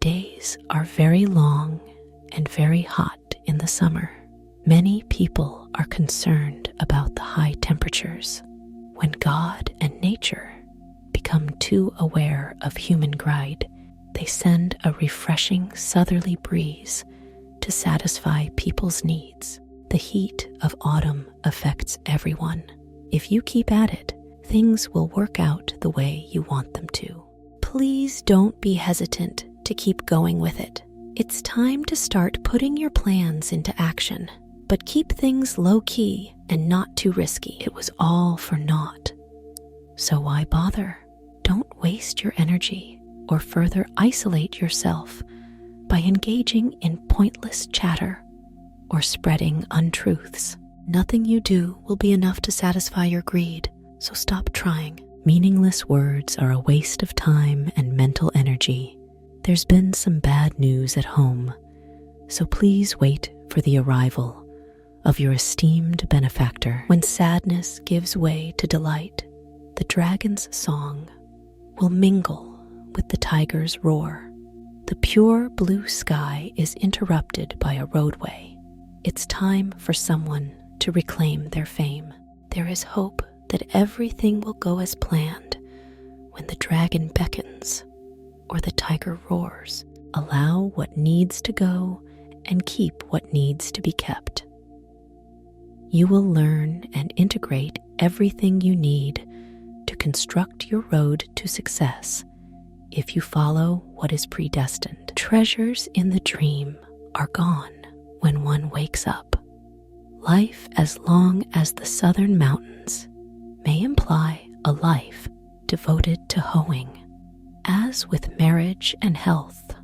days are very long and very hot in the summer. Many people are concerned about the high temperatures. When God and nature become too aware of human greed, they send a refreshing southerly breeze to satisfy people's needs. The heat of autumn affects everyone. If you keep at it, things will work out the way you want them to. Please don't be hesitant to keep going with it. It's time to start putting your plans into action, but keep things low-key and not too risky. It was all for naught. So why bother? Don't waste your energy or further isolate yourself by engaging in pointless chatter or spreading untruths. Nothing you do will be enough to satisfy your greed, so stop trying. Meaningless words are a waste of time and mental energy. There's been some bad news at home, so please wait for the arrival of your esteemed benefactor. When sadness gives way to delight, the dragon's song will mingle with the tiger's roar. The pure blue sky is interrupted by a roadway. It's time for someone to reclaim their fame. There is hope that everything will go as planned when the dragon beckons or the tiger roars. Allow what needs to go and keep what needs to be kept. You will learn and integrate everything you need to construct your road to success if you follow what is predestined. Treasures in the dream are gone when one wakes up. Life as long as the southern mountains may imply a life devoted to hoeing. As with marriage and health,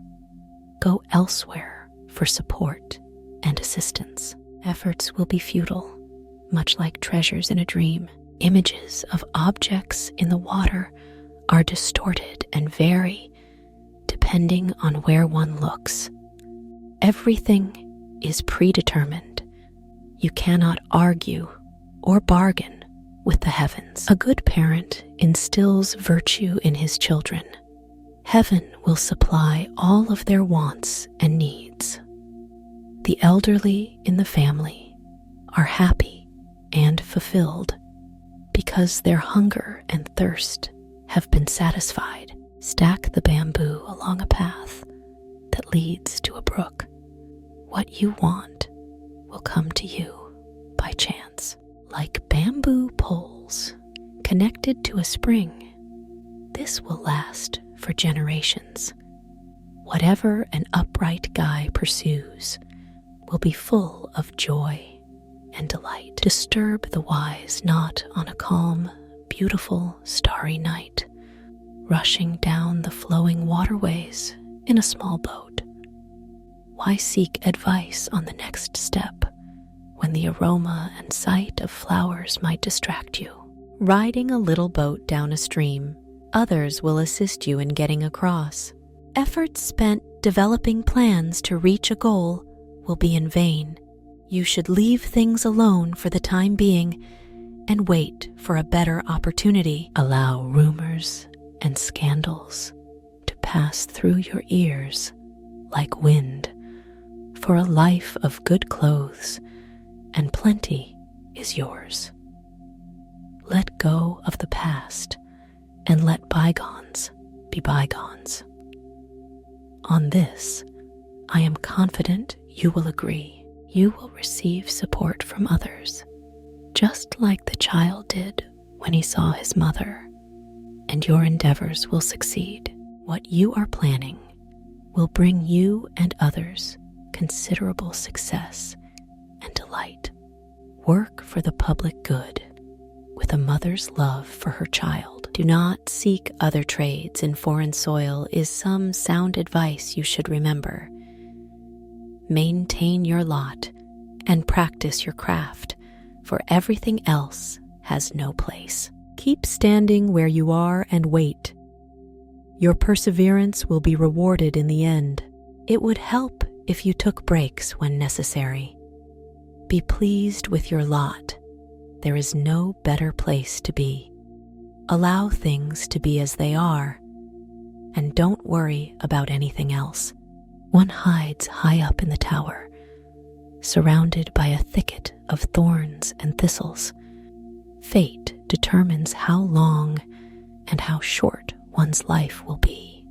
go elsewhere for support and assistance. Efforts will be futile, much like treasures in a dream. Images of objects in the water are distorted and vary depending on where one looks. Everything is predetermined. You cannot argue or bargain with the heavens. A good parent instills virtue in his children. Heaven will supply all of their wants and needs. The elderly in the family are happy and fulfilled because their hunger and thirst have been satisfied. Stack the bamboo along a path that leads to a brook. What you want will come to you by chance. Like bamboo poles connected to a spring, this will last for generations. Whatever an upright guy pursues will be full of joy and delight. Disturb the wise not on a calm, beautiful, starry night, rushing down the flowing waterways in a small boat. Why seek advice on the next step when the aroma and sight of flowers might distract you? Riding a little boat down a stream, others will assist you in getting across. Efforts spent developing plans to reach a goal will be in vain. You should leave things alone for the time being and wait for a better opportunity. Allow rumors and scandals to pass through your ears like wind, for a life of good clothes and plenty is yours. Let go of the past and let bygones be bygones. On this, I am confident you will agree. You will receive support from others, just like the child did when he saw his mother, and your endeavors will succeed. What you are planning will bring you and others considerable success and delight. Work for the public good with a mother's love for her child. Do not seek other trades in foreign soil is some sound advice you should remember. Maintain your lot and practice your craft, for everything else has no place. Keep standing where you are and wait. Your perseverance will be rewarded in the end. It would help if you took breaks when necessary. Be pleased with your lot. There is no better place to be. Allow things to be as they are. and don't worry about anything else. One hides high up in the tower, surrounded by a thicket of thorns and thistles. Fate determines how long and how short one's life will be.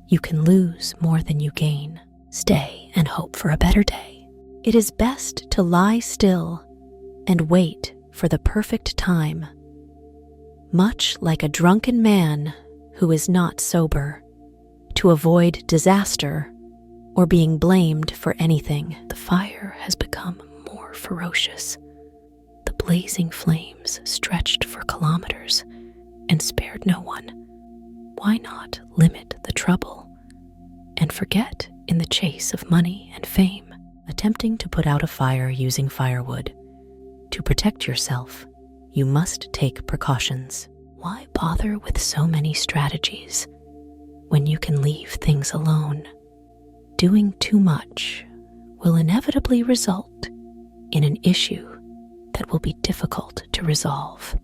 You can lose more than you gain. Stay and hope for a better day. It is best to lie still and wait for the perfect time. Much like a drunken man who is not sober, to avoid disaster or being blamed for anything. The fire has become more ferocious. The blazing flames stretched for kilometers and spared no one. Why not limit the trouble and forget in the chase of money and fame? Attempting to put out a fire using firewood. To protect yourself, you must take precautions. Why bother with so many strategies when you can leave things alone? Doing too much will inevitably result in an issue that will be difficult to resolve.